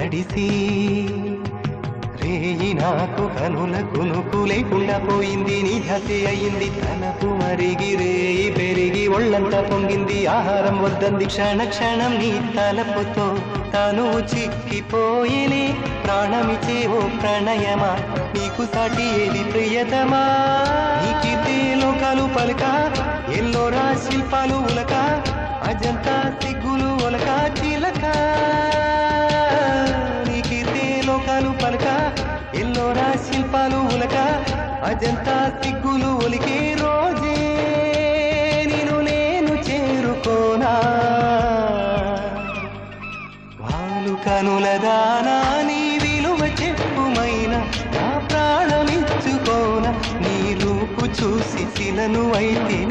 తడిసి రేయి నాకు కనుల కునుకు లేకుండా పోయింది. నీ ధ్యాసే అయింది తలపు మరిగి రేయి పెరిగి ఒళ్ళంతా పొంగింది. ఆహారం వద్దంది క్షణ క్షణం నీ తలపుతో తను చిక్కిపోయేనే. ప్రాణమిచే ఓ ప్రణయమా నీకు సాటి ఏది ప్రియతమా. నీకిదే లోకాలు పలక ఎల్లోరా శిల్పాలు ఉలక అజంతా సిగ్గులు ఒలక చిలక. నీకిదే లోకాలు పలక ఎల్లోరా శిల్పాలు ఉలక అజంతా సిగ్గులు ఒలికే రోజే నిన్ను నేను చేరుకోనా. వాలు కనుల దానా నీ విలువ చెప్పుమైన నా ప్రాణమిచ్చుకోన. నీ రూపు చూసి శిలను అయితే